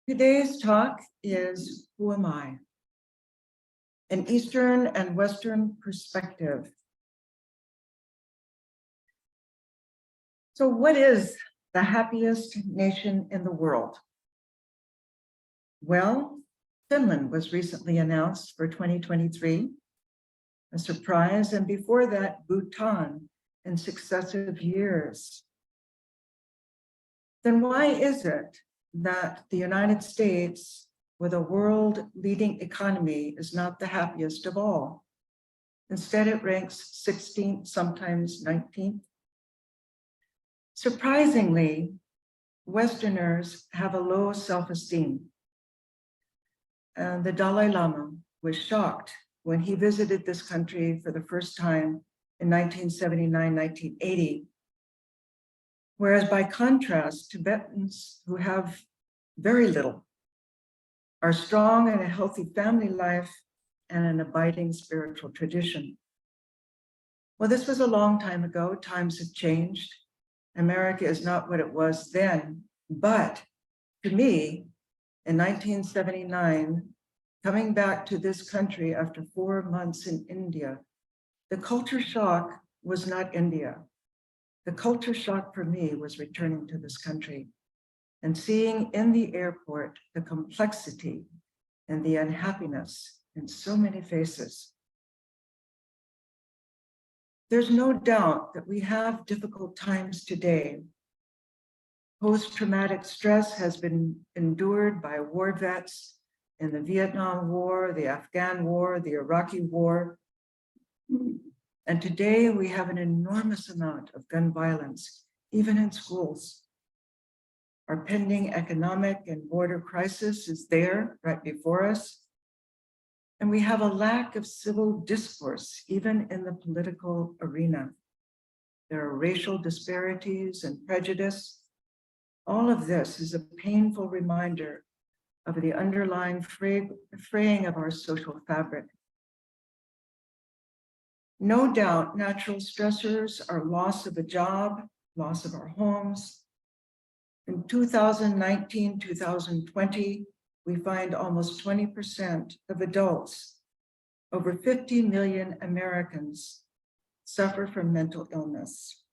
Today's talk is Who Am I? An Eastern and Western perspective. So what is the happiest nation in the world? Well, Finland was recently announced for 2023, a surprise, and before that, Bhutan in successive years. Then why is it that the United States, with a world-leading economy, is not the happiest of all? Instead, it ranks 16th, sometimes 19th. Surprisingly, Westerners have a low self-esteem. And the Dalai Lama was shocked when he visited this country for the first time in 1979, 1980. Whereas by contrast, Tibetans who have very little are strong in a healthy family life and an abiding spiritual tradition. Well, this was a long time ago. Times have changed. America is not what it was then. But to me, in 1979, coming back to this country after 4 months in India, the culture shock was not India. The culture shock for me was returning to this country and seeing in the airport the complexity and the unhappiness in so many faces. There's no doubt that we have difficult times today. Post-traumatic stress has been endured by war vets in the Vietnam War, the Afghan War, the Iraqi War. And today we have an enormous amount of gun violence, even in schools. Our pending economic and border crisis is there right before us. And we have a lack of civil discourse, even in the political arena. There are racial disparities and prejudice. All of this is a painful reminder of the underlying fraying of our social fabric. No doubt, natural stressors are loss of a job, loss of our homes. In 2019, 2020, we find almost 20% of adults, over 50 million Americans, suffer from mental illness.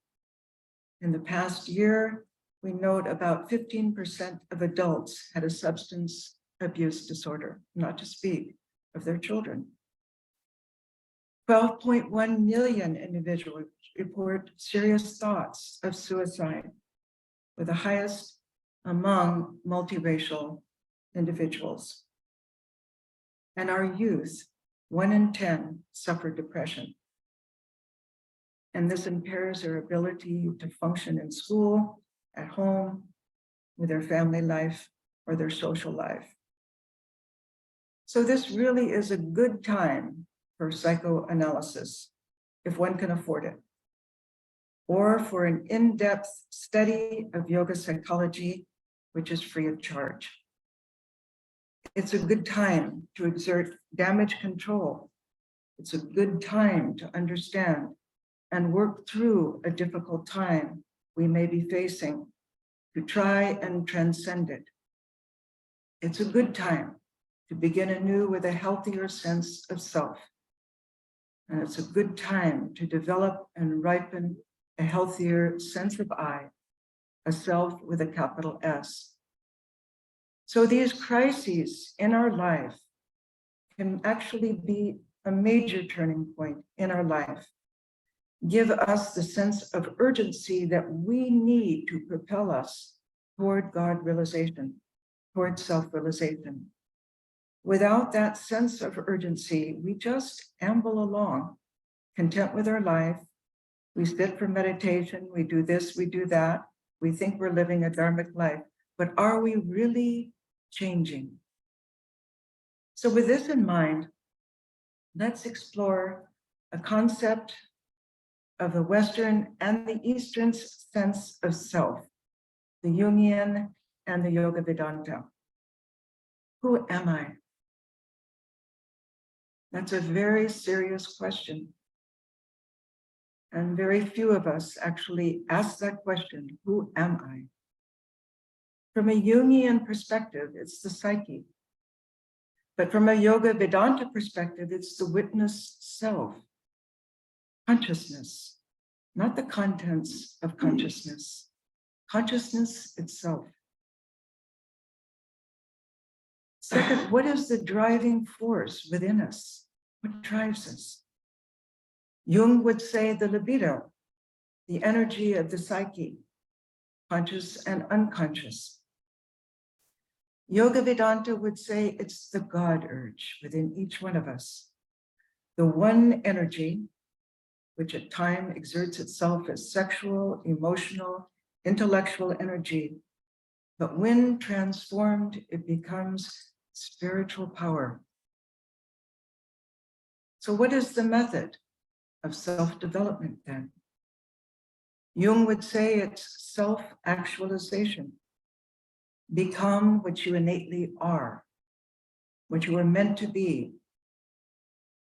In the past year, we note about 15% of adults had a substance abuse disorder, not to speak of their children. 12.1 million individuals report serious thoughts of suicide, with the highest among multiracial individuals. And our youth, 1 in 10, suffer depression. And this impairs their ability to function in school, at home, with their family life or their social life. So this really is a good time for psychoanalysis, if one can afford it, or for an in-depth study of yoga psychology, which is free of charge. It's a good time to exert damage control. It's a good time to understand and work through a difficult time we may be facing, to try and transcend it. It's a good time to begin anew with a healthier sense of self. And it's a good time to develop and ripen a healthier sense of I, a self with a capital S. So these crises in our life can actually be a major turning point in our life. Give us the sense of urgency that we need to propel us toward God realization, toward self-realization. Without that sense of urgency, we just amble along, content with our life. We sit for meditation, we do this, we do that. We think we're living a dharmic life, but are we really changing? So with this in mind, let's explore a concept of the Western and the Eastern sense of self, the Jungian and the Yoga Vedanta. Who am I? That's a very serious question. And very few of us actually ask that question, who am I? From a Jungian perspective, it's the psyche. But from a Yoga Vedanta perspective, it's the witness self, consciousness, not the contents of consciousness, consciousness itself. Second, what is the driving force within us? What drives us? Jung would say the libido, the energy of the psyche, conscious and unconscious. Yoga Vedanta would say it's the God urge within each one of us, the one energy which at times exerts itself as sexual, emotional, intellectual energy, but when transformed, it becomes spiritual power. So what is the method of self-development then? Jung would say it's self-actualization. Become what you innately are, what you are meant to be.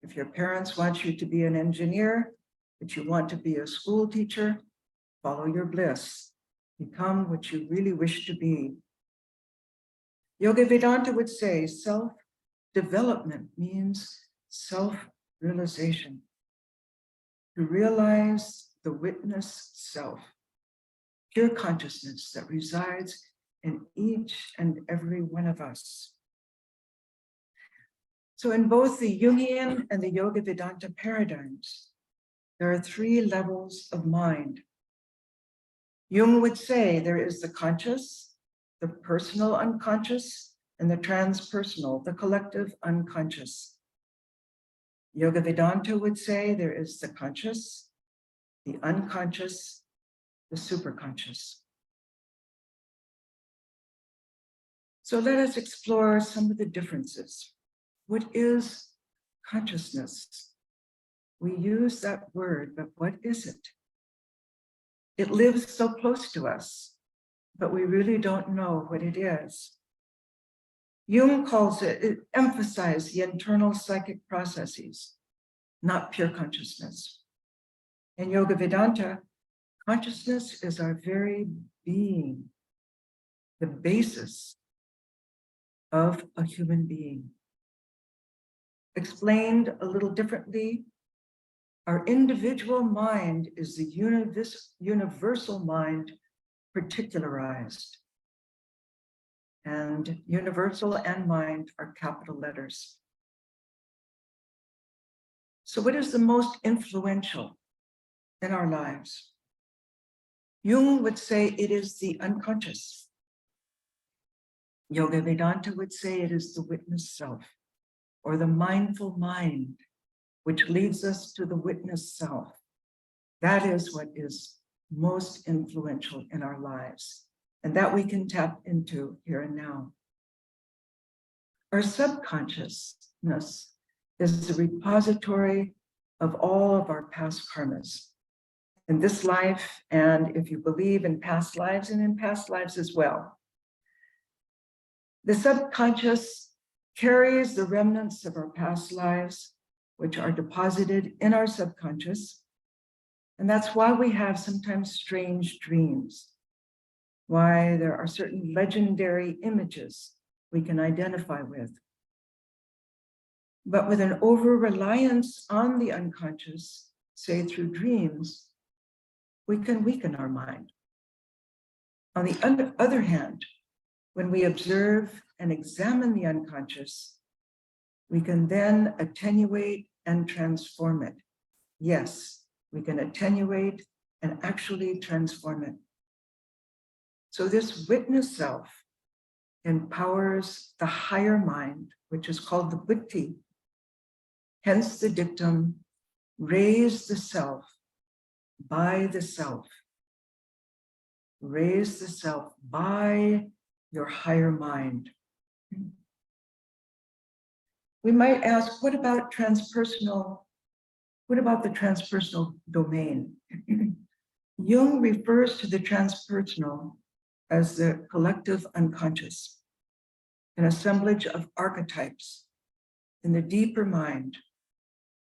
If your parents want you to be an engineer, but you want to be a school teacher, follow your bliss. Become what you really wish to be. Yoga Vedanta would say self-development means self-realization. To realize the witness self, pure consciousness that resides in each and every one of us. So in both the Jungian and the Yoga Vedanta paradigms, there are three levels of mind. Jung would say there is the conscious, the personal unconscious, and the transpersonal, the collective unconscious. Yoga Vedanta would say there is the conscious, the unconscious, the superconscious. So let us explore some of the differences. What is consciousness? We use that word, but what is it? It lives so close to us, but we really don't know what it is. Jung calls it emphasize the internal psychic processes, not pure consciousness. In Yoga Vedanta, consciousness is our very being, the basis of a human being. Explained a little differently, our individual mind is the universal mind particularized. And universal and mind are capital letters. So what is the most influential in our lives? Jung would say it is the unconscious. Yoga Vedanta would say it is the witness self, or the mindful mind, which leads us to the witness self. That is what is most influential in our lives, and that we can tap into here and now. Our subconsciousness is the repository of all of our past karmas. In this life, and if you believe in past lives, and in past lives as well. The subconscious carries the remnants of our past lives, which are deposited in our subconscious. And that's why we have sometimes strange dreams, why there are certain legendary images we can identify with. But with an over-reliance on the unconscious, say through dreams, we can weaken our mind. On the other hand, when we observe and examine the unconscious, we can then attenuate and transform it. Yes, we can attenuate and actually transform it. So this witness self empowers the higher mind, which is called the buddhi. Hence the dictum, raise the self by the self. Raise the self by your higher mind. We might ask, what about transpersonal? What about the transpersonal domain? Jung refers to the transpersonal as the collective unconscious, an assemblage of archetypes in the deeper mind,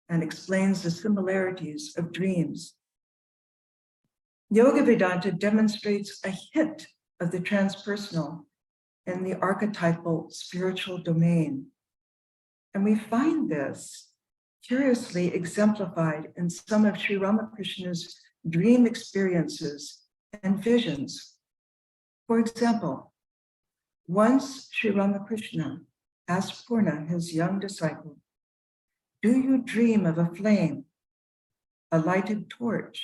and explains the similarities of dreams. Yoga Vedanta demonstrates a hint of the transpersonal and the archetypal spiritual domain. And we find this curiously exemplified in some of Sri Ramakrishna's dream experiences and visions. For example, once Sri Ramakrishna asked Purna, his young disciple, "Do you dream of a flame, a lighted torch,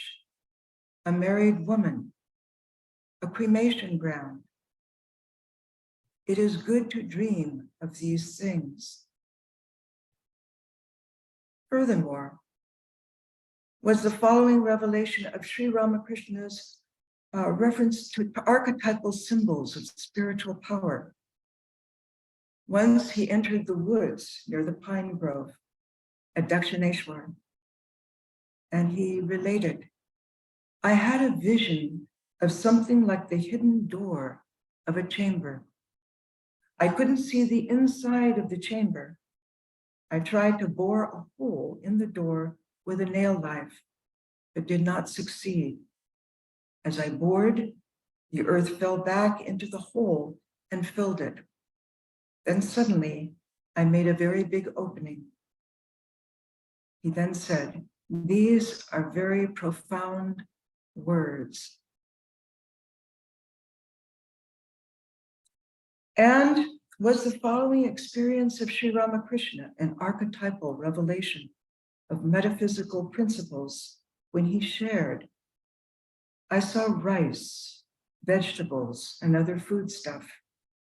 a married woman, a cremation ground? It is good to dream of these things." Furthermore, was the following revelation of Sri Ramakrishna's reference to archetypal symbols of spiritual power. Once he entered the woods near the pine grove at Dakshineshwar, and he related, "I had a vision of something like the hidden door of a chamber. I couldn't see the inside of the chamber. I tried to bore a hole in the door with a nail knife, but did not succeed. As I bored, the earth fell back into the hole and filled it. Then suddenly, I made a very big opening." He then said, "These are very profound words." And was the following experience of Sri Ramakrishna an archetypal revelation of metaphysical principles when he shared, "I saw rice, vegetables, and other foodstuff,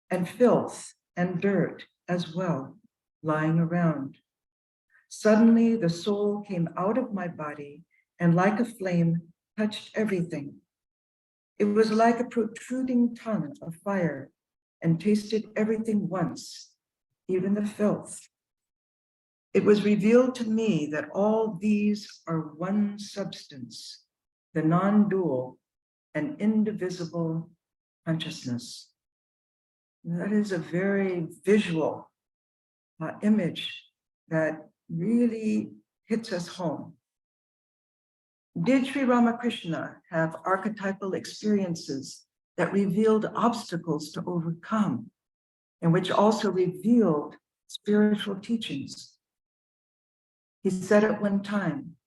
and filth and dirt as well lying around. Suddenly the soul came out of my body and like a flame touched everything. It was like a protruding tongue of fire and tasted everything once, even the filth. It was revealed to me that all these are one substance, the non-dual and indivisible consciousness." That is a very visual image that really hits us home. Did Sri Ramakrishna have archetypal experiences that revealed obstacles to overcome and which also revealed spiritual teachings? He said at one time,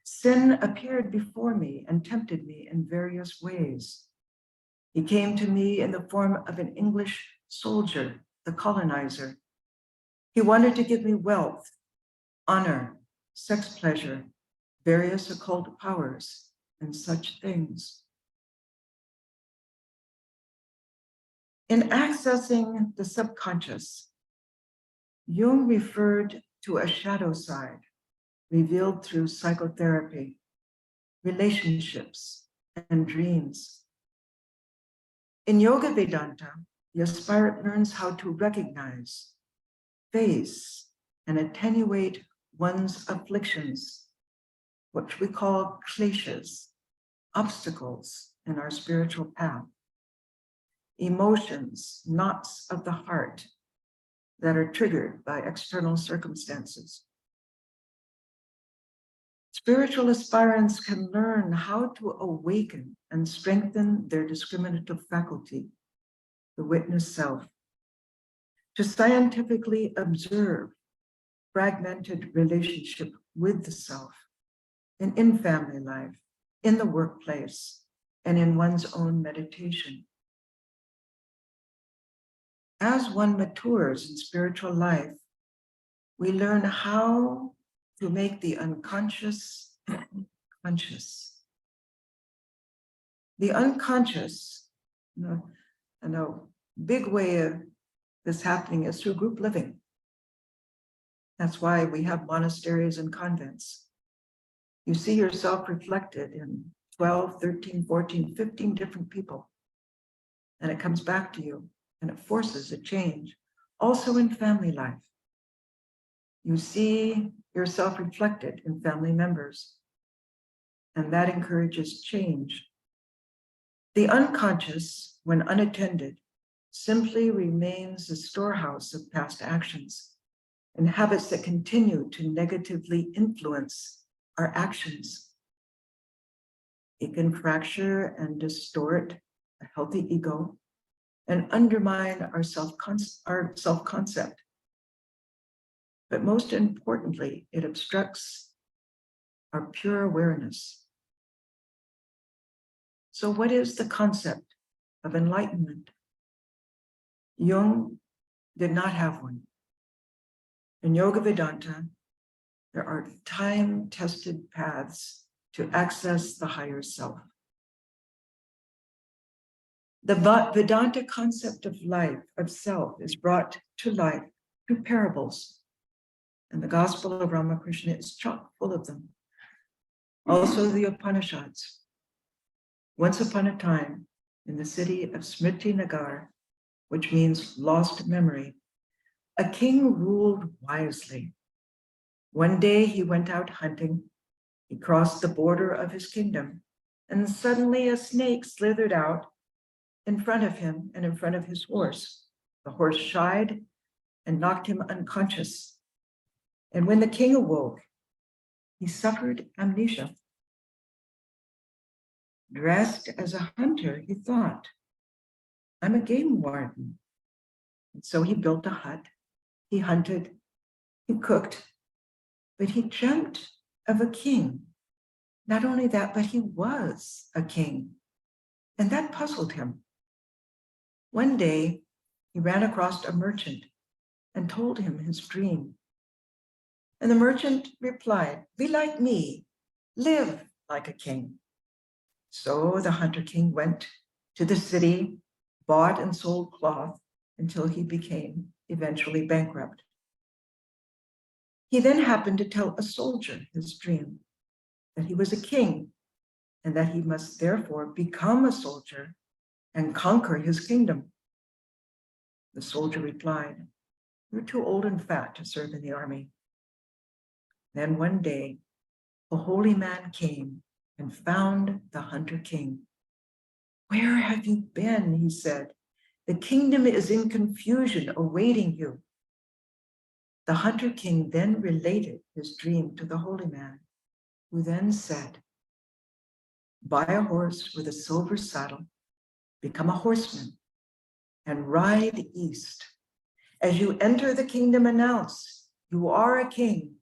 "Sin appeared before me and tempted me in various ways. He came to me in the form of an English soldier, the colonizer. He wanted to give me wealth, honor, sex pleasure, various occult powers, and such things." In accessing the subconscious, Jung referred to a shadow side revealed through psychotherapy, relationships, and dreams. In Yoga Vedanta, the aspirant learns how to recognize, face, and attenuate one's afflictions, what we call kleshas, obstacles in our spiritual path, emotions, knots of the heart that are triggered by external circumstances. Spiritual aspirants can learn how to awaken and strengthen their discriminative faculty, the witness self, to scientifically observe fragmented relationship with the self, and in family life, in the workplace, and in one's own meditation. As one matures in spiritual life, we learn how to make the unconscious conscious. The unconscious, and a big way of this happening is through group living. That's why we have monasteries and convents. You see yourself reflected in 12, 13, 14, 15 different people. And it comes back to you and it forces a change. Also in family life. You see yourself reflected in family members. And that encourages change. The unconscious, when unattended, simply remains a storehouse of past actions and habits that continue to negatively influence our actions. It can fracture and distort a healthy ego, and undermine our self-concept. But most importantly, it obstructs our pure awareness. So what is the concept of enlightenment? Jung did not have one. In Yoga Vedanta, there are time-tested paths to access the higher self. The Vedanta concept of life, of self, is brought to life through parables, and the Gospel of Ramakrishna is chock full of them. Also the Upanishads. Once upon a time, in the city of Smriti Nagar, which means lost memory, a king ruled wisely. One day he went out hunting. He crossed the border of his kingdom, and suddenly a snake slithered out in front of him and in front of his horse. The horse shied and knocked him unconscious. And when the king awoke, he suffered amnesia. Dressed as a hunter, he thought, I'm a game warden. And so he built a hut, he hunted, he cooked, but he dreamt of a king. Not only that, but he was a king. And that puzzled him. One day, he ran across a merchant and told him his dream. And the merchant replied, be like me, live like a king. So the hunter king went to the city, bought and sold cloth until he became eventually bankrupt. He then happened to tell a soldier his dream, that he was a king and that he must therefore become a soldier and conquer his kingdom. The soldier replied, you're too old and fat to serve in the army. Then one day, a holy man came and found the hunter king. Where have you been? He said. The kingdom is in confusion, awaiting you. The hunter king then related his dream to the holy man, who then said, buy a horse with a silver saddle, become a horseman, and ride east. As you enter the kingdom, announce, you are a king.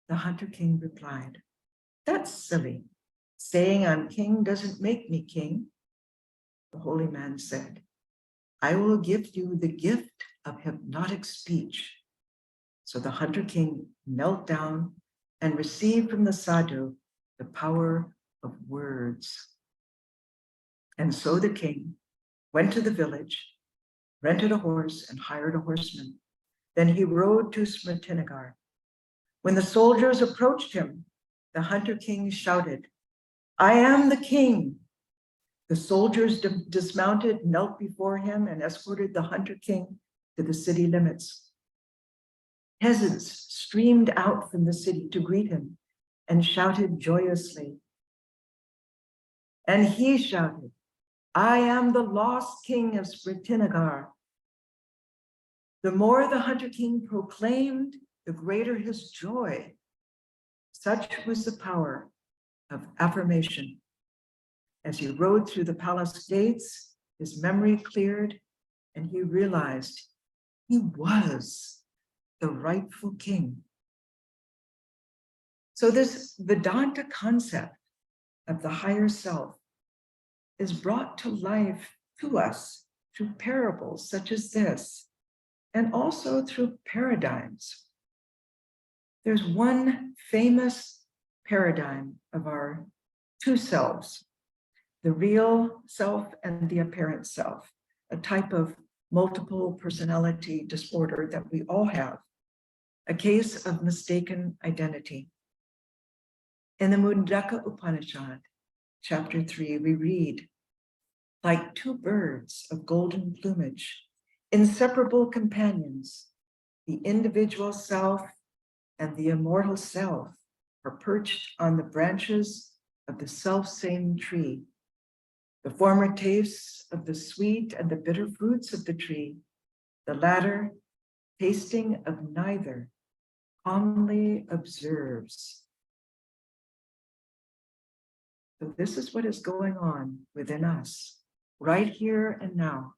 The hunter king replied, that's silly. Saying I'm king doesn't make me king. The holy man said, I will give you the gift of hypnotic speech. So the hunter king knelt down and received from the sadhu the power of words. And so the king went to the village, rented a horse and hired a horseman. Then he rode to Smrtinagar. When the soldiers approached him, the hunter king shouted, I am the king. The soldiers dismounted, knelt before him, and escorted the hunter king to the city limits. Peasants streamed out from the city to greet him and shouted joyously. And he shouted, I am the lost king of Smrtinagar. The more the hunter king proclaimed, the greater his joy. Such was the power of affirmation. As he rode through the palace gates, his memory cleared, and he realized he was the rightful king. So this Vedanta concept of the higher self is brought to life to us through parables such as this, and also through paradigms. There's one famous paradigm of our two selves, the real self and the apparent self, a type of multiple personality disorder that we all have, a case of mistaken identity. In the Mundaka Upanishad, chapter 3, we read, like two birds of golden plumage, inseparable companions, the individual self and the immortal self are perched on the branches of the self-same tree. The former tastes of the sweet and the bitter fruits of the tree, the latter, tasting of neither, calmly observes. So this is what is going on within us, right here and now.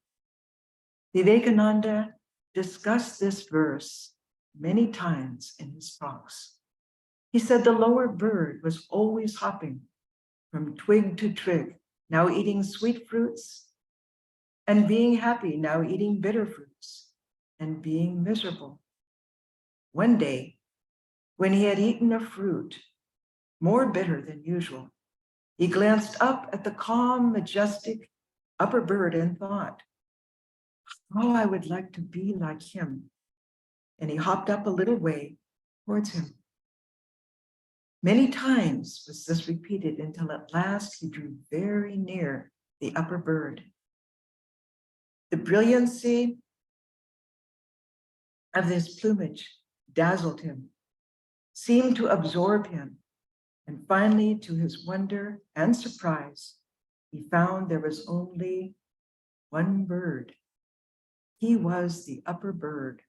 Vivekananda discussed this verse many times in his talks. He said the lower bird was always hopping from twig to twig, now eating sweet fruits and being happy, now eating bitter fruits and being miserable. One day, when he had eaten a fruit more bitter than usual, he glanced up at the calm, majestic upper bird and thought, "Oh, I would like to be like him." And he hopped up a little way towards him. Many times was this repeated until at last he drew very near the upper bird. The brilliancy of this plumage dazzled him, seemed to absorb him, and finally, to his wonder and surprise, he found there was only one bird. He was the upper bird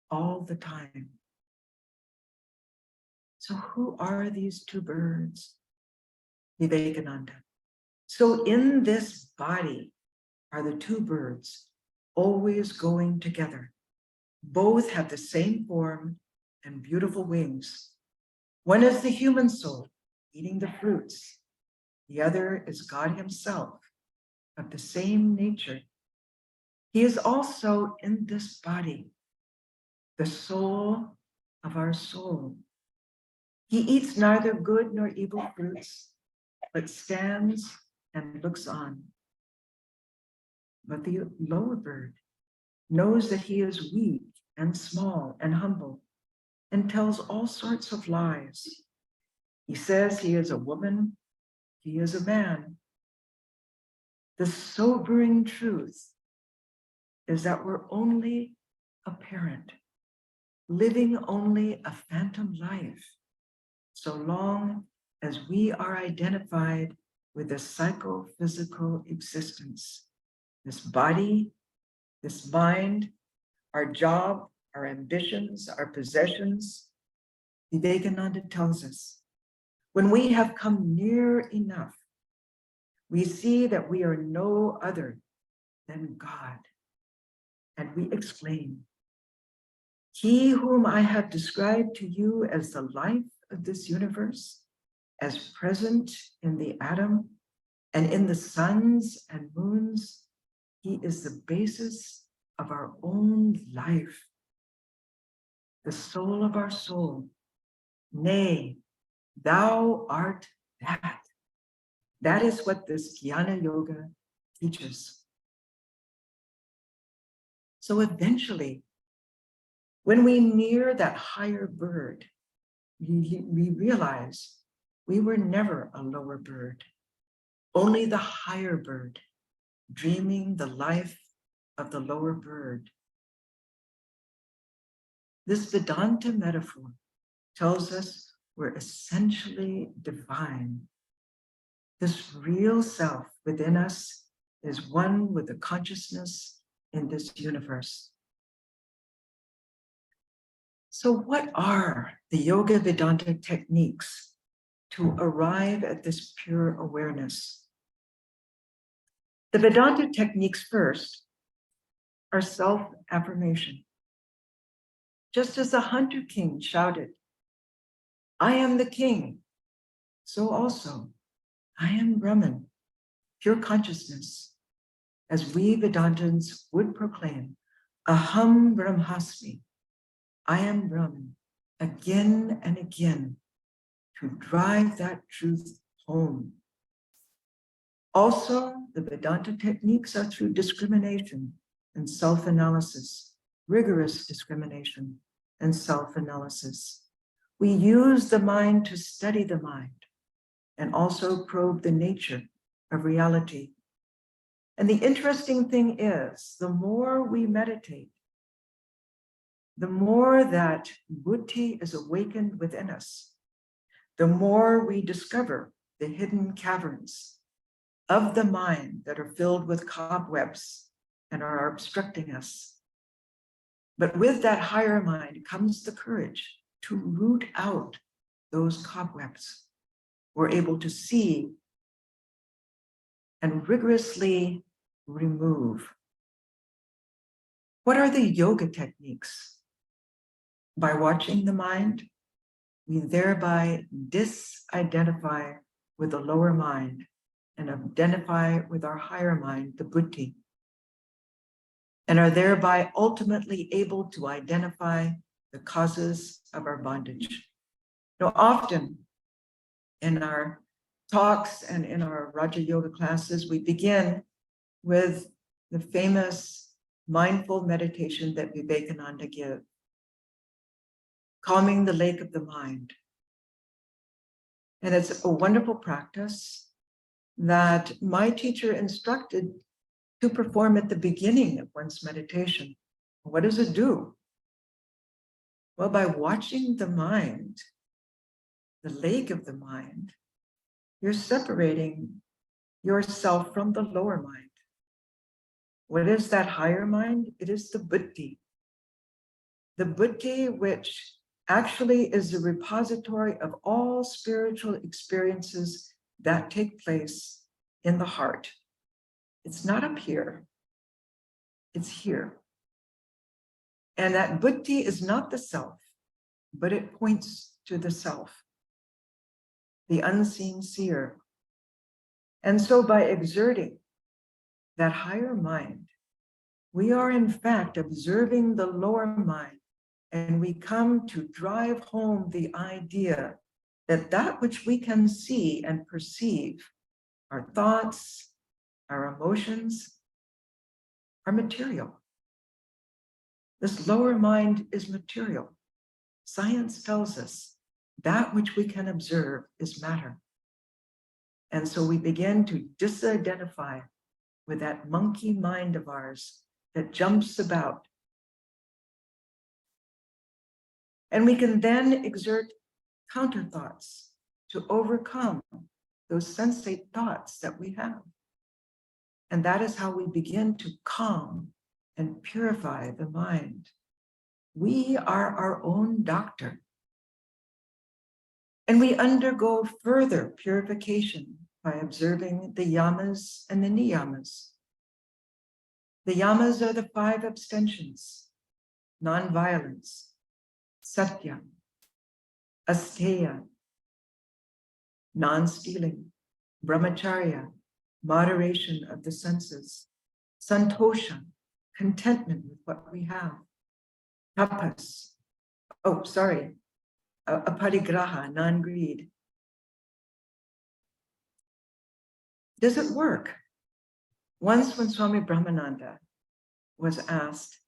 all the time. So who are these two birds? Vivekananda. So in this body are the two birds, always going together. Both have the same form and beautiful wings. One is the human soul, eating the fruits. The other is God himself, of the same nature. He is also in this body, the soul of our soul. He eats neither good nor evil fruits, but stands and looks on. But the lower bird knows that he is weak and small and humble, and tells all sorts of lies. He says he is a woman, he is a man. The sobering truth is that we're only a parent, living only a phantom life, so long as we are identified with the psychophysical existence, this body, this mind, our job, our ambitions, our possessions. Vivekananda tells us, when we have come near enough, we see that we are no other than God. And we exclaim, he whom I have described to you as the life of this universe, as present in the atom and in the suns and moons, he is the basis of our own life, the soul of our soul. Nay, thou art that. That is what this Jnana Yoga teaches. So eventually, when we near that higher bird, we realize we were never a lower bird, only the higher bird, dreaming the life of the lower bird. This Vedanta metaphor tells us we're essentially divine. This real self within us is one with the consciousness in this universe. So what are the Yoga Vedanta techniques to arrive at this pure awareness? The Vedanta techniques first are self-affirmation. Just as the hunter king shouted, "I am the king," so also, I am Brahman, pure consciousness, as we Vedantins would proclaim, Aham Brahmasmi, I am Brahman, again and again, to drive that truth home. Also, the Vedanta techniques are through discrimination and self-analysis, rigorous discrimination and self-analysis. We use the mind to study the mind and also probe the nature of reality. And the interesting thing is, the more we meditate, the more that buddhi is awakened within us, the more we discover the hidden caverns of the mind that are filled with cobwebs and are obstructing us. But with that higher mind comes the courage to root out those cobwebs. We're able to see and rigorously remove. What are the yoga techniques? By watching the mind, we thereby disidentify with the lower mind and identify with our higher mind, the buddhi, and are thereby ultimately able to identify the causes of our bondage. Now, often in our talks and in our Raja Yoga classes, we begin with the famous mindful meditation that Vivekananda gives, calming the lake of the mind. And it's a wonderful practice that my teacher instructed to perform at the beginning of one's meditation. What does it do? Well, by watching the mind, the lake of the mind, you're separating yourself from the lower mind. What is that higher mind? It is the buddhi. The buddhi, which actually is the repository of all spiritual experiences that take place in the heart. It's not up here, it's here. And that buddhi is not the self, but it points to the self, the unseen seer. And so by exerting that higher mind, we are in fact observing the lower mind, and we come to drive home the idea that that which we can see and perceive, our thoughts, our emotions, are material. This lower mind is material. Science tells us that which we can observe is matter. And so we begin to disidentify with that monkey mind of ours that jumps about. And we can then exert counter thoughts to overcome those sensate thoughts that we have. And that is how we begin to calm and purify the mind. We are our own doctor. And we undergo further purification by observing the yamas and the niyamas. The yamas are the 5 abstentions: non-violence, satya, asteya, non-stealing, brahmacharya, moderation of the senses, santosha, contentment with what we have, tapas, aparigraha, non-greed. Does it work? Once when Swami Brahmananda was asked,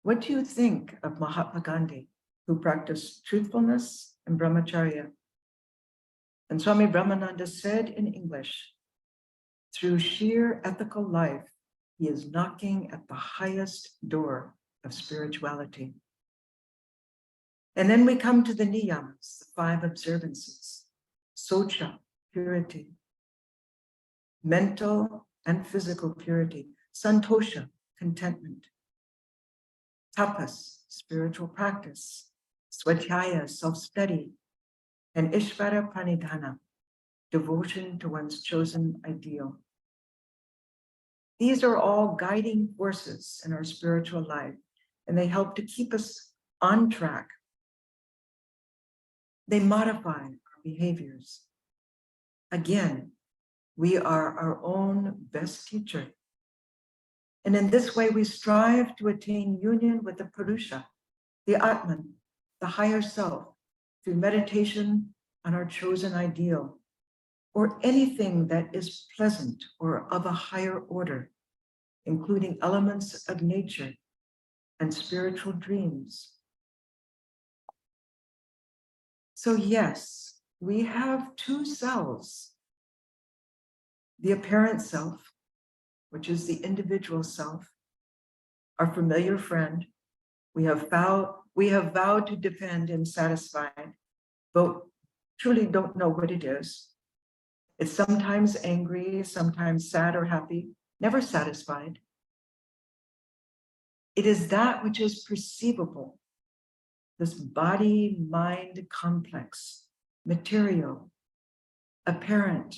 what do you think of Mahatma Gandhi, who practiced truthfulness and brahmacharya? And Swami Brahmananda said in English, through sheer ethical life, he is knocking at the highest door of spirituality. And then we come to the niyamas, the 5 observances: socha, purity, mental and physical purity, santosha, contentment, tapas, spiritual practice, swadhyaya, self-study, and ishvara pranidhana, devotion to one's chosen ideal. These are all guiding forces in our spiritual life, and they help to keep us on track. They modify our behaviors. Again, we are our own best teacher. And in this way, we strive to attain union with the Purusha, the Atman, the higher self, through meditation on our chosen ideal, or anything that is pleasant or of a higher order, including elements of nature and spiritual dreams. So yes, we have 2 selves: the apparent self, which is the individual self, our familiar friend. We have vowed to defend and satisfy, but truly don't know what it is. It's sometimes angry, sometimes sad or happy, never satisfied. It is that which is perceivable, this body-mind complex, material, apparent,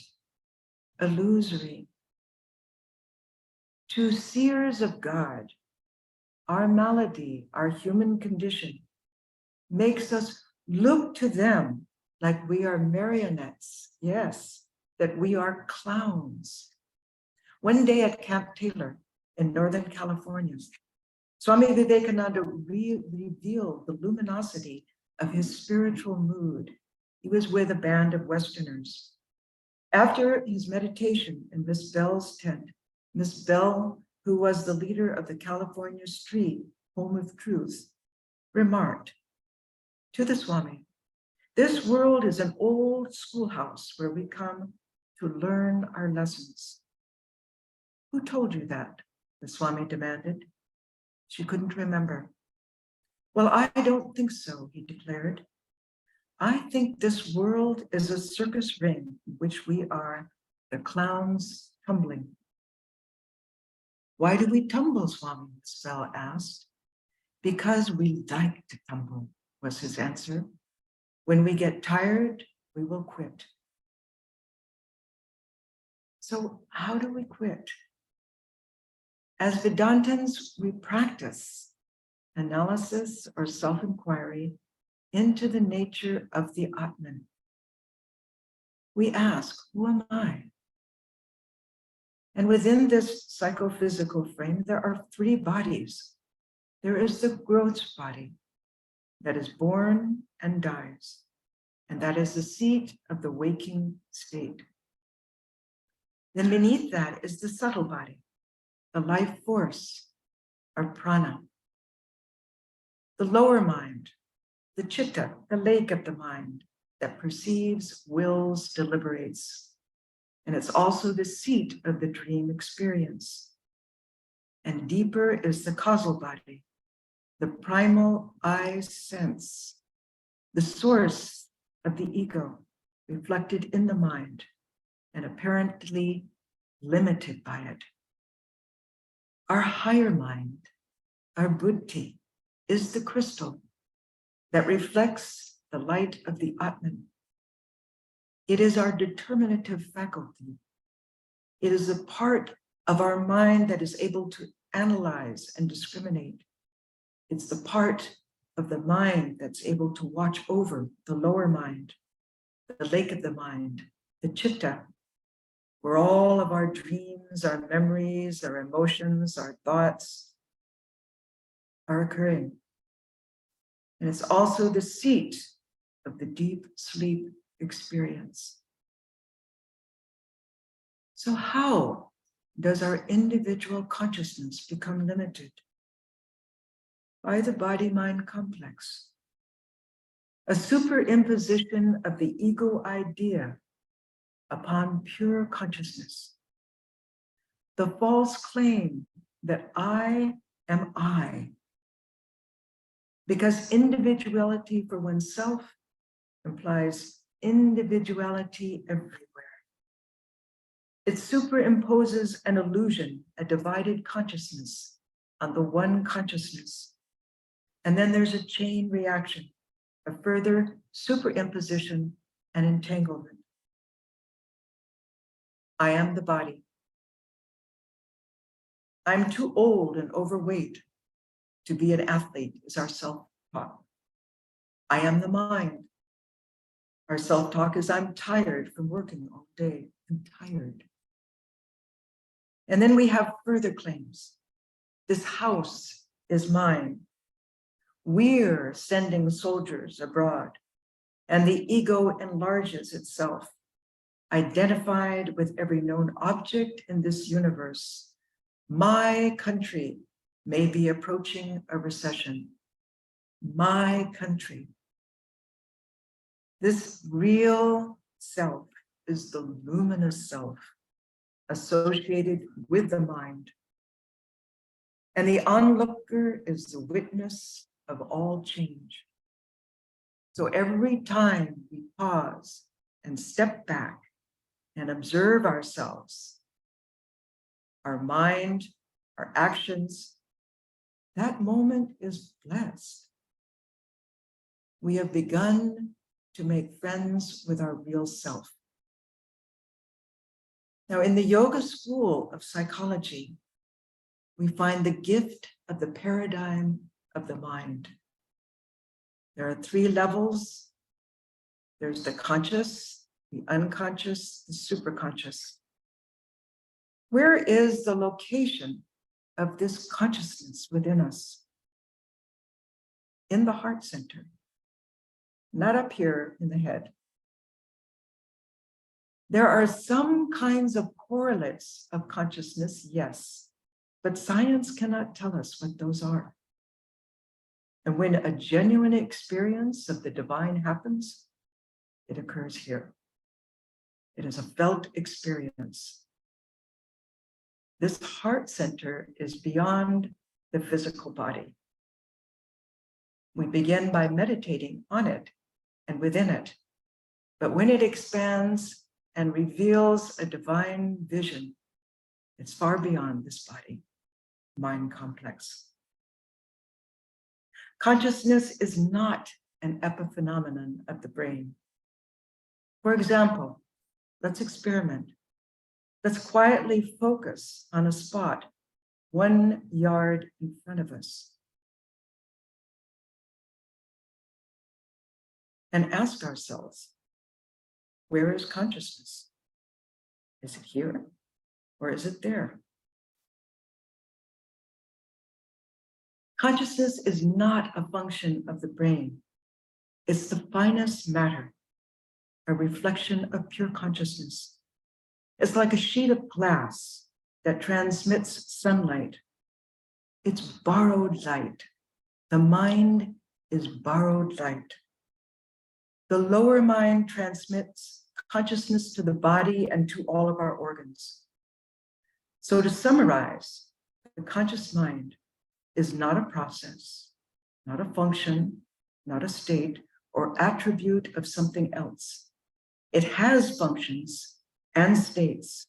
illusory, To seers of God, our malady, our human condition, makes us look to them like we are marionettes. Yes, that we are clowns. One day at Camp Taylor in Northern California, Swami Vivekananda revealed the luminosity of his spiritual mood. He was with a band of Westerners. After his meditation in Miss Bell's tent, Miss Bell, who was the leader of the California Street Home of Truth, remarked to the Swami, "This world is an old schoolhouse where we come to learn our lessons." "Who told you that?" the Swami demanded. She couldn't remember. "Well, I don't think so," he declared. "I think this world is a circus ring in which we are the clowns tumbling." "Why do we tumble?" Swami Bell asked. "Because we like to tumble," was his answer. "When we get tired, we will quit." So how do we quit? As Vedantins, we practice analysis or self-inquiry into the nature of the Atman. We ask, who am I? And within this psychophysical frame, there are three bodies. There is the growth body that is born and dies, and that is the seat of the waking state. Then beneath that is the subtle body, the life force, or prana. The lower mind, the chitta, the lake of the mind that perceives, wills, deliberates. And it's also the seat of the dream experience. And deeper is the causal body, the primal I sense, the source of the ego reflected in the mind and apparently limited by it. Our higher mind, our buddhi, is the crystal that reflects the light of the Atman. It is our determinative faculty. It is a part of our mind that is able to analyze and discriminate. It's the part of the mind that's able to watch over the lower mind, the lake of the mind, the chitta, where all of our dreams, our memories, our emotions, our thoughts are occurring. And it's also the seat of the deep sleep experience. So how does our individual consciousness become limited? By the body-mind complex, a superimposition of the ego idea upon pure consciousness. The false claim that I am I, because individuality for oneself implies individuality everywhere. It superimposes an illusion, a divided consciousness on the one consciousness. And then there's a chain reaction, a further superimposition and entanglement. I am the body. I'm too old and overweight to be an athlete, is our self-talk. I am the mind. Our self-talk is I'm tired from working all day. I'm tired. And then we have further claims. This house is mine. We're sending soldiers abroad, and the ego enlarges itself, identified with every known object in this universe. My country may be approaching a recession. My country. This real self is the luminous self associated with the mind. And the onlooker is the witness of all change. So every time we pause and step back and observe ourselves, our mind, our actions, that moment is blessed. We have begun to make friends with our real self. Now, in the yoga school of psychology, we find the gift of the paradigm of the mind. There are 3 levels. There's the conscious, the unconscious, the superconscious. Where is the location of this consciousness within us? In the heart center, not up here in the head. There are some kinds of correlates of consciousness, yes, but science cannot tell us what those are. And when a genuine experience of the divine happens, it occurs here. It is a felt experience. This heart center is beyond the physical body. We begin by meditating on it and within it. But when it expands and reveals a divine vision, it's far beyond this body, mind complex. Consciousness is not an epiphenomenon of the brain. For example, let's experiment. Let's quietly focus on a spot 1 yard in front of us and ask ourselves, where is consciousness? Is it here or is it there? Consciousness is not a function of the brain. It's the finest matter, a reflection of pure consciousness. It's like a sheet of glass that transmits sunlight. It's borrowed light. The mind is borrowed light. The lower mind transmits consciousness to the body and to all of our organs. So to summarize, the conscious mind is not a process, not a function, not a state or attribute of something else. It has functions and states.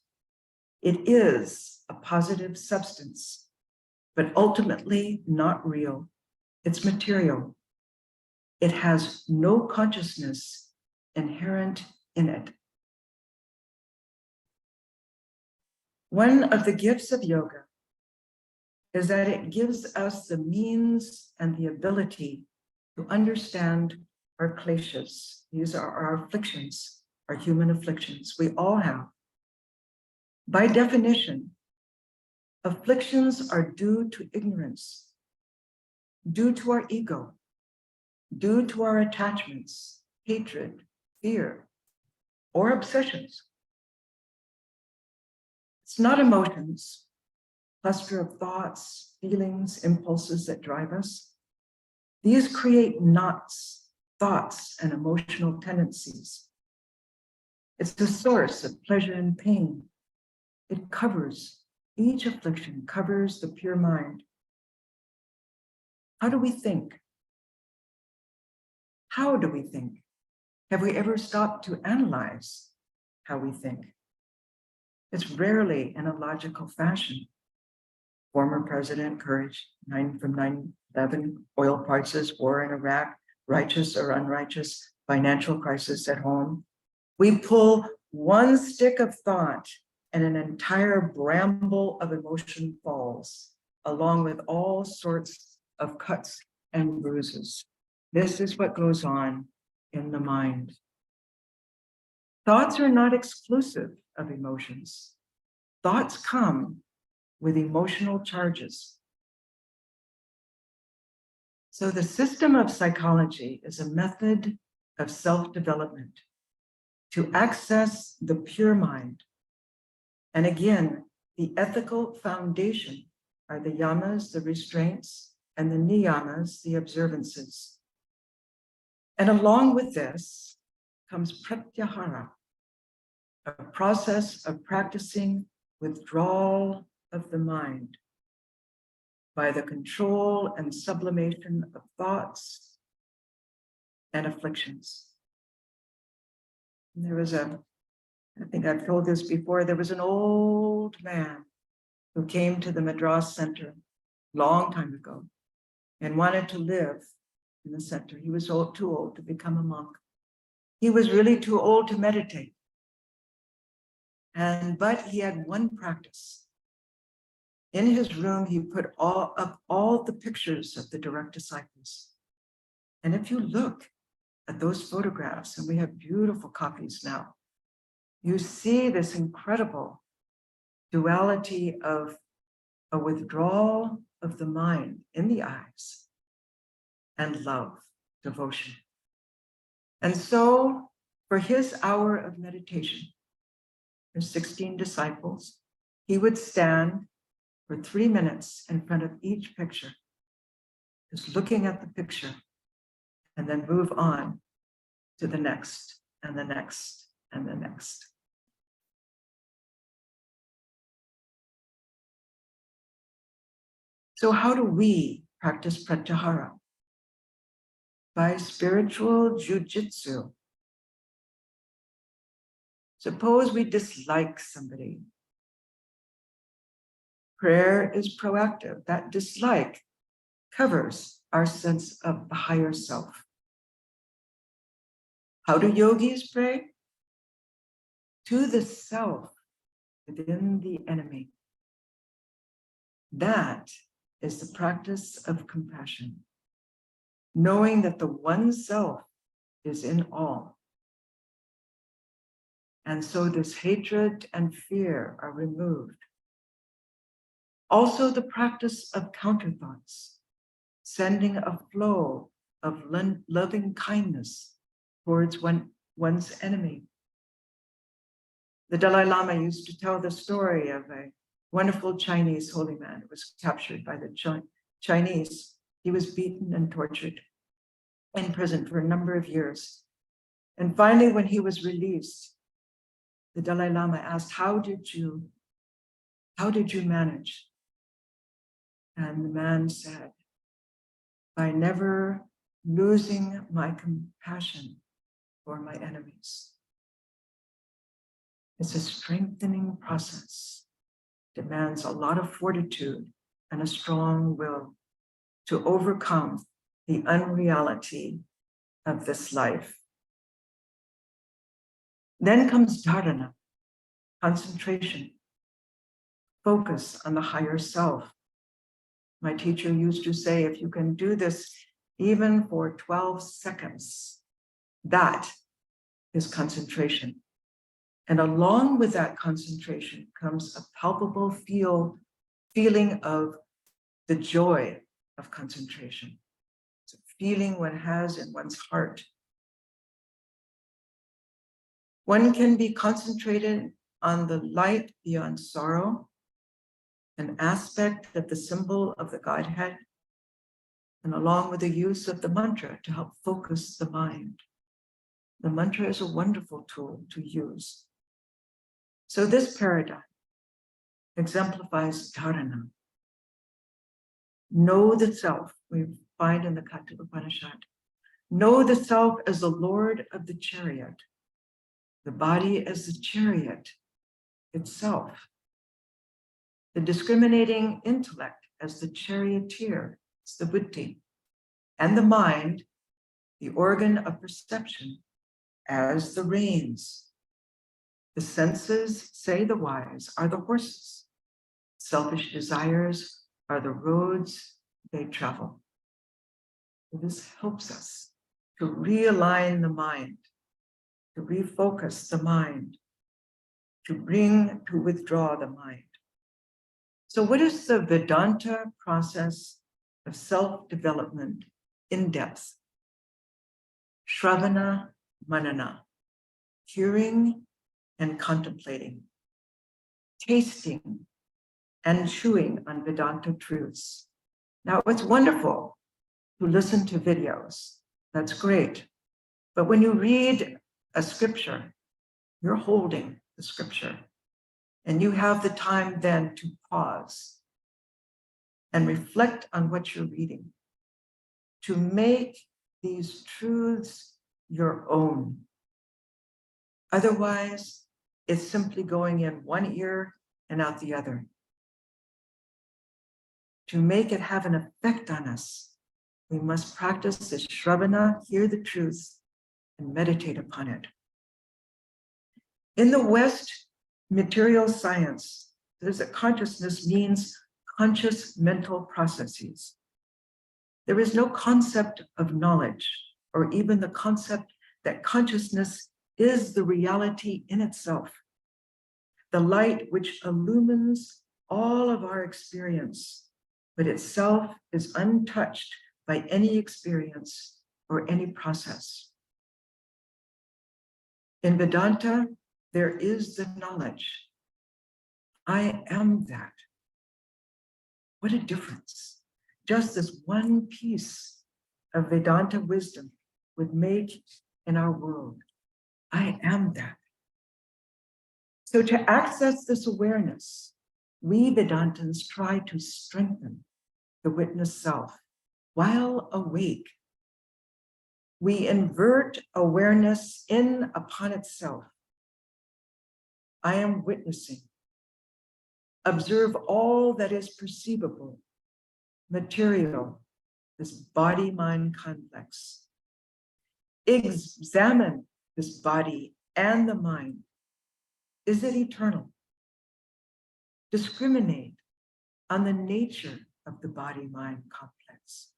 It is a positive substance, but ultimately not real. It's material. It has no consciousness inherent in it. One of the gifts of yoga is that it gives us the means and the ability to understand our kleshas. These are our afflictions, our human afflictions. We all have. By definition, afflictions are due to ignorance, due to our ego, due to our attachments, hatred, fear, or obsessions. It's not emotions, cluster of thoughts, feelings, impulses that drive us. These create knots, thoughts, and emotional tendencies. It's the source of pleasure and pain. It covers, each affliction covers the pure mind. How do we think? How do we think? Have we ever stopped to analyze how we think? It's rarely in a logical fashion. Former President, courage, from 9/11, oil prices, war in Iraq, righteous or unrighteous, financial crisis at home. We pull one stick of thought and an entire bramble of emotion falls, along with all sorts of cuts and bruises. This is what goes on in the mind. Thoughts are not exclusive of emotions. Thoughts come with emotional charges. So the system of psychology is a method of self-development to access the pure mind. And again, the ethical foundation are the yamas, the restraints, and the niyamas, the observances. And along with this comes pratyahara, a process of practicing withdrawal of the mind by the control and sublimation of thoughts and afflictions. And there was I think I've told this before, there was an old man who came to the Madras Center a long time ago and wanted to live in the center. He was too old to become a monk. He was really too old to meditate. But he had one practice. In his room, he put all the pictures of the direct disciples. And if you look at those photographs, and we have beautiful copies now, you see this incredible duality of a withdrawal of the mind in the eyes and love, devotion. And so for his hour of meditation, there's 16 disciples, he would stand for 3 minutes in front of each picture, just looking at the picture, and then move on to the next and the next and the next. So how do we practice pratyahara? By spiritual jujitsu. Suppose we dislike somebody. Prayer is proactive. That dislike covers our sense of the higher self. How do yogis pray? To the self within the enemy. That is the practice of compassion, knowing that the one self is in all. And so this hatred and fear are removed. Also the practice of counter thoughts, sending a flow of loving kindness towards one's enemy. The Dalai Lama used to tell the story of a wonderful Chinese holy man who was captured by the Chinese. He was beaten and tortured in prison for a number of years. And finally, when he was released, the Dalai Lama asked, how did you manage? And the man said, by never losing my compassion for my enemies. It's a strengthening process, demands a lot of fortitude and a strong will to overcome the unreality of this life. Then comes dharana, concentration, focus on the higher self. My teacher used to say, if you can do this even for 12 seconds, that is concentration. And along with that concentration comes a palpable feeling of the joy of concentration. It's a feeling one has in one's heart. One can be concentrated on the light beyond sorrow, an aspect of the symbol of the Godhead, and along with the use of the mantra to help focus the mind. The mantra is a wonderful tool to use. So this paradigm exemplifies dharana. Know the self, we find in the Katha Upanishad. Know the self as the Lord of the chariot, the body as the chariot itself, the discriminating intellect as the charioteer, it's the buddhi, and the mind, the organ of perception, as the reins. The senses, say the wise, are the horses. Selfish desires are the roads they travel. This helps us to realign the mind, to refocus the mind, to withdraw the mind. So what is the Vedanta process of self-development in depth? Shravana manana, hearing and contemplating, tasting and chewing on Vedanta truths. Now, it's wonderful to listen to videos. That's great. But when you read a scripture, you're holding the scripture, and you have the time then to pause and reflect on what you're reading, to make these truths your own. Otherwise, it's simply going in one ear and out the other. To make it have an effect on us, we must practice this shravana, hear the truth, and meditate upon it. In the West, material science says that consciousness means conscious mental processes. There is no concept of knowledge or even the concept that consciousness is the reality in itself, the light which illumines all of our experience, but itself is untouched by any experience or any process. In Vedanta, there is the knowledge. I am that. What a difference. Just this one piece of Vedanta wisdom would make in our world. I am that. So to access this awareness, we Vedantins try to strengthen the witness self while awake. We invert awareness in upon itself. I am witnessing. Observe all that is perceivable, material, this body-mind complex. Examine this body and the mind. Is it eternal? Discriminate on the nature of the body-mind complex.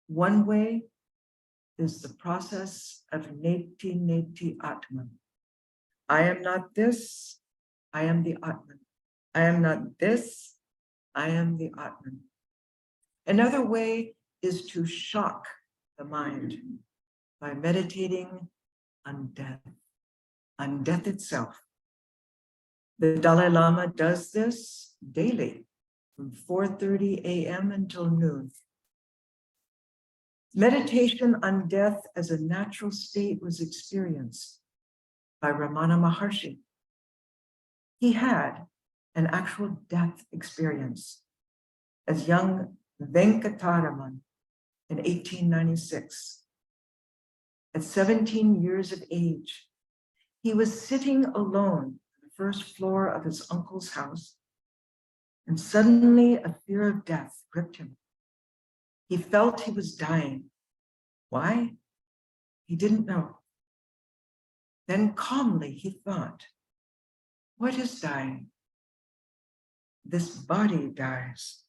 One way is the process of neti neti atman. I am not this, I am the Atman. I am not this, I am the Atman. Another way is to shock the mind by meditating on death itself. The Dalai Lama does this daily from 4:30 a.m. until noon. Meditation on death as a natural state was experienced by Ramana Maharshi. He had an actual death experience as young Venkataraman in 1896. At 17 years of age, he was sitting alone on the first floor of his uncle's house, and suddenly a fear of death gripped him. He felt he was dying. Why? He didn't know. Then calmly he thought, what is dying? This body dies.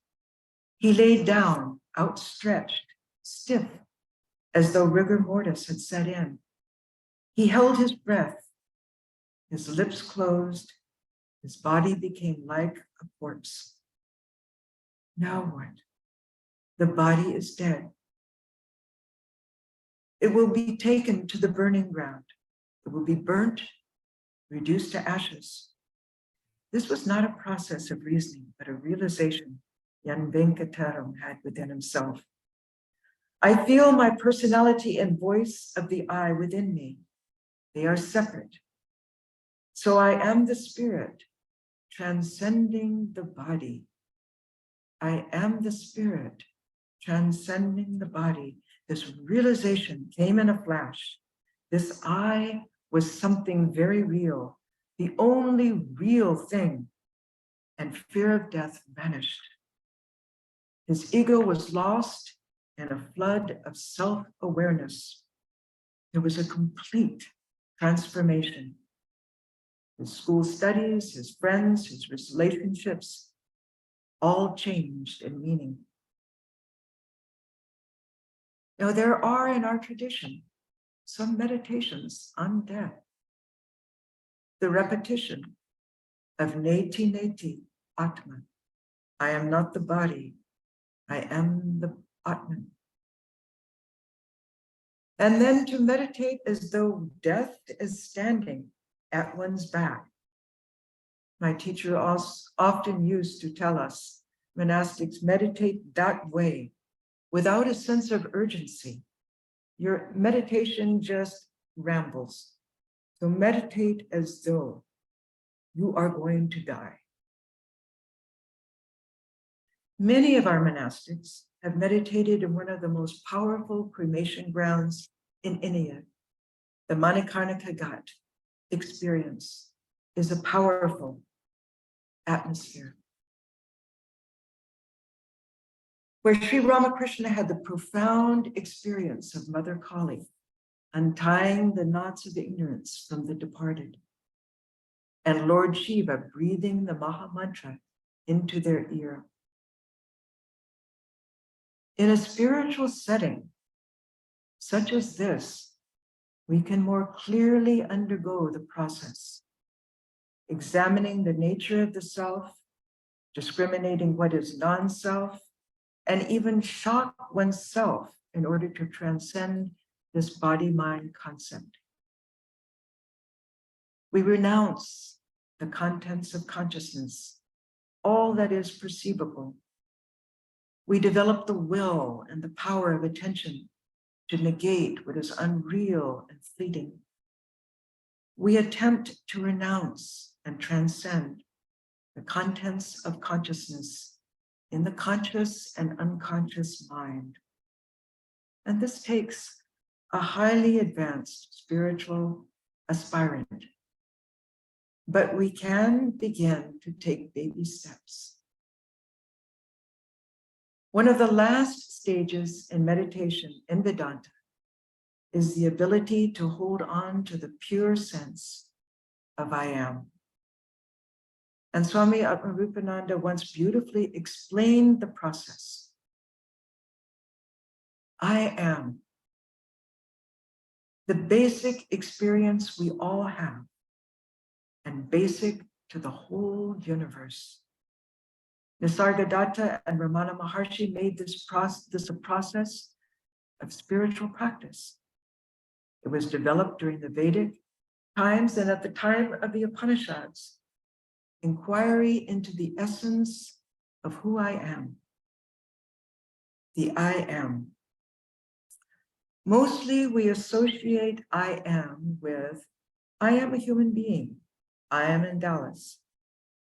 He lay down, outstretched, stiff, as though rigor mortis had set in. He held his breath. His lips closed. His body became like a corpse. Now what? The body is dead. It will be taken to the burning ground. It will be burnt, reduced to ashes. This was not a process of reasoning, but a realization Jan Venkataram had within himself. I feel my personality and voice of the I within me. They are separate. So I am the spirit transcending the body. I am the spirit transcending the body. This realization came in a flash. This I was something very real, the only real thing, and fear of death vanished. His ego was lost in a flood of self-awareness. There was a complete transformation. His school studies, his friends, his relationships, all changed in meaning. Now, there are in our tradition some meditations on death. The repetition of neti neti atman. I am not the body, I am the Atman. And then to meditate as though death is standing at one's back. My teacher often used to tell us, monastics, meditate that way, without a sense of urgency. Your meditation just rambles. So meditate as though you are going to die. Many of our monastics have meditated in one of the most powerful cremation grounds in India. The Manikarnika Ghat experience is a powerful atmosphere, where Sri Ramakrishna had the profound experience of Mother Kali, untying the knots of ignorance from the departed, and Lord Shiva breathing the Maha Mantra into their ear. In a spiritual setting, such as this, we can more clearly undergo the process, examining the nature of the self, discriminating what is non-self, and even shock oneself in order to transcend this body-mind concept. We renounce the contents of consciousness, all that is perceivable. We develop the will and the power of attention to negate what is unreal and fleeting. We attempt to renounce and transcend the contents of consciousness in the conscious and unconscious mind. And this takes a highly advanced spiritual aspirant. But we can begin to take baby steps. One of the last stages in meditation in Vedanta is the ability to hold on to the pure sense of I am. And Swami Atmarupananda once beautifully explained the process. I am the basic experience we all have and basic to the whole universe. Nisargadatta and Ramana Maharshi made this a process of spiritual practice. It was developed during the Vedic times and at the time of the Upanishads. Inquiry into the essence of who I am. The I am. Mostly we associate I am with, I am a human being. I am in Dallas.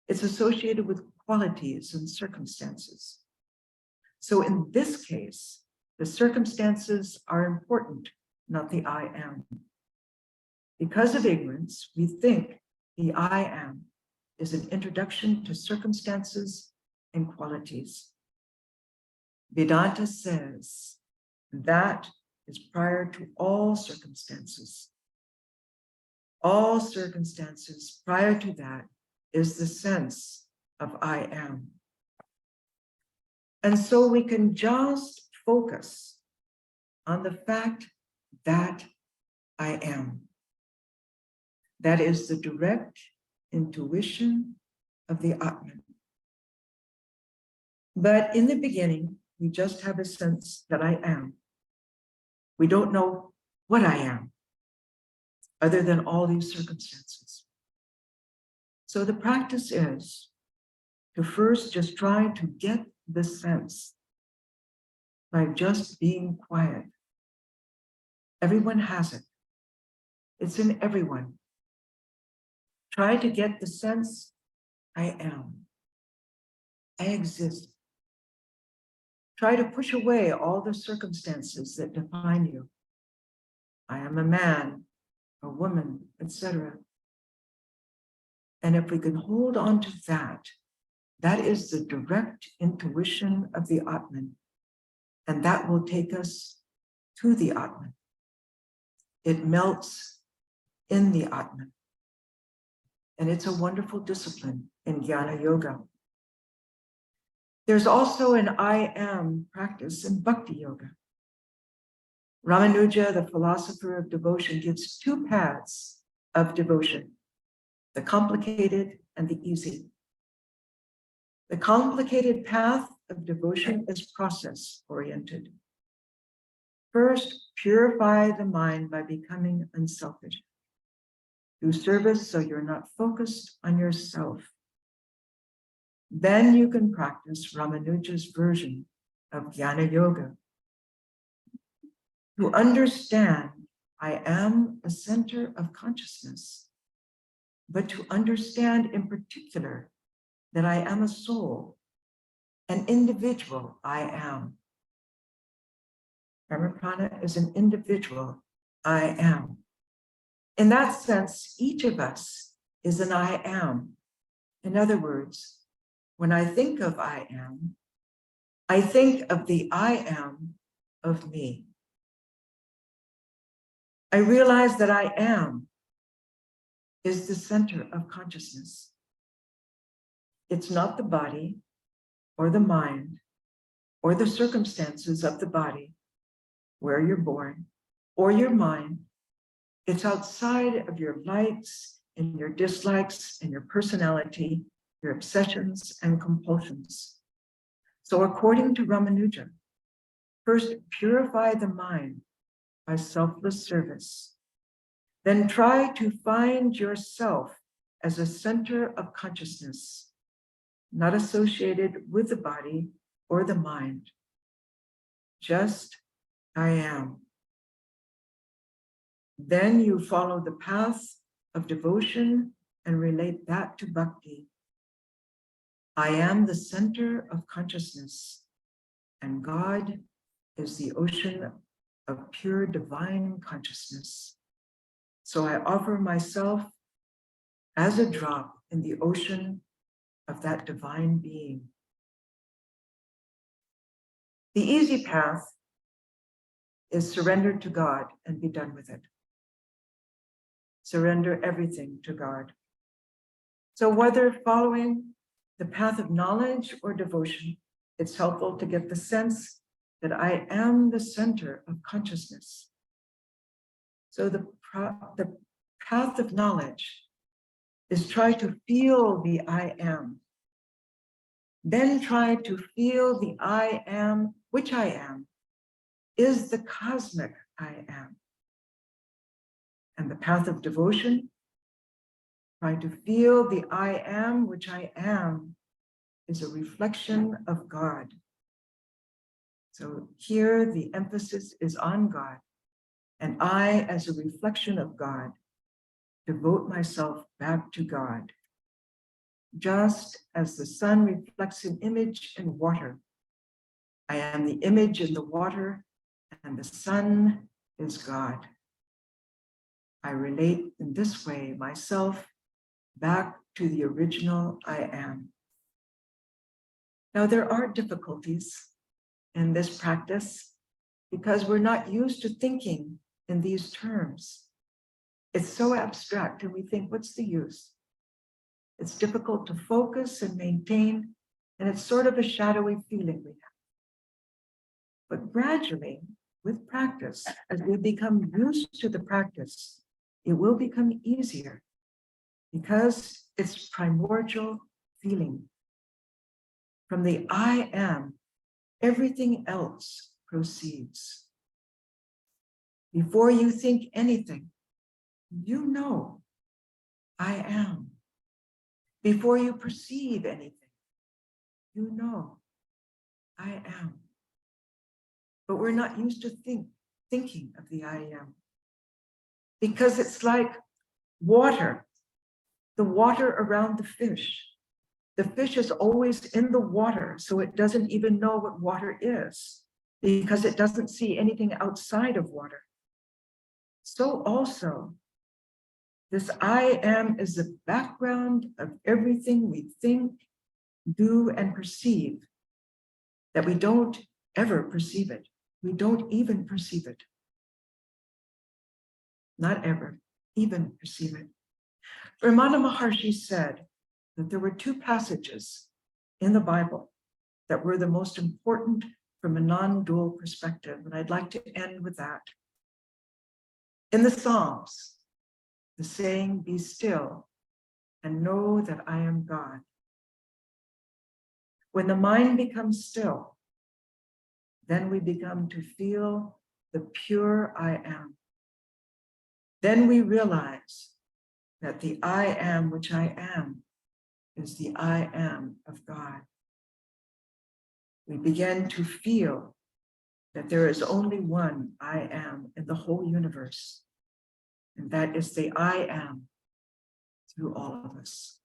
It's associated with qualities and circumstances. So in this case, the circumstances are important, not the I am. Because of ignorance, we think the I am is an introduction to circumstances and qualities. Vedanta says that is prior to all circumstances. All circumstances prior to that is the sense of I am. And so we can just focus on the fact that I am. That is the direct intuition of the Atman. But in the beginning, we just have a sense that I am. We don't know what I am, other than all these circumstances. So the practice is to first just try to get the sense by just being quiet. Everyone has it. It's in everyone. Try to get the sense, I am. I exist. Try to push away all the circumstances that define you. I am a man, a woman, etc. And if we can hold on to that, that is the direct intuition of the Atman. And that will take us to the Atman. It melts in the Atman. And it's a wonderful discipline in Jnana Yoga. There's also an I am practice in Bhakti Yoga. Ramanuja, the philosopher of devotion, gives two paths of devotion, the complicated and the easy. The complicated path of devotion is process-oriented. First, purify the mind by becoming unselfish. Do service so you're not focused on yourself. Then you can practice Ramanuja's version of Jnana Yoga. To understand, I am a center of consciousness, but to understand in particular that I am a soul, an individual I am. Brahmaprana is an individual I am. In that sense, each of us is an I am. In other words, when I think of I am, I think of the I am of me. I realize that I am is the center of consciousness. It's not the body or the mind or the circumstances of the body where you're born or your mind. It's outside of your likes and your dislikes and your personality, your obsessions and compulsions. So according to Ramanuja, first purify the mind by selfless service. Then try to find yourself as a center of consciousness, not associated with the body or the mind. Just I am. Then you follow the path of devotion and relate that to bhakti. I am the center of consciousness, and God is the ocean of pure divine consciousness. So I offer myself as a drop in the ocean of that divine being. The easy path is surrender to God and be done with it. Surrender everything to God. So whether following the path of knowledge or devotion, it's helpful to get the sense that I am the center of consciousness. So the path of knowledge is try to feel the I am. Then try to feel the I am, which I am, is the cosmic I am. And the path of devotion, try to feel the I am, which I am, is a reflection of God. So here the emphasis is on God, and I, as a reflection of God, devote myself back to God. Just as the sun reflects an image in water, I am the image in the water, and the sun is God. I relate in this way myself back to the original I am. Now, there are difficulties in this practice because we're not used to thinking in these terms. It's so abstract, and we think, what's the use? It's difficult to focus and maintain, and it's sort of a shadowy feeling we have. But gradually, with practice, as we become used to the practice, it will become easier because it's primordial feeling. From the I am, everything else proceeds. Before you think anything, you know I am. Before you perceive anything, you know I am. But we're not used to thinking of the I am, because it's like water, the water around the fish. The fish is always in the water, so it doesn't even know what water is, because it doesn't see anything outside of water. So also, this I am is the background of everything we think, do, and perceive, that we don't ever perceive it. We don't even perceive it. Not ever, even perceive it. Ramana Maharshi said that there were two passages in the Bible that were the most important from a non-dual perspective, and I'd like to end with that. In the Psalms, the saying, "Be still and know that I am God." When the mind becomes still, then we begin to feel the pure I am. Then we realize that the I am, which I am, is the I am of God. We begin to feel that there is only one I am in the whole universe, and that is the I am through all of us.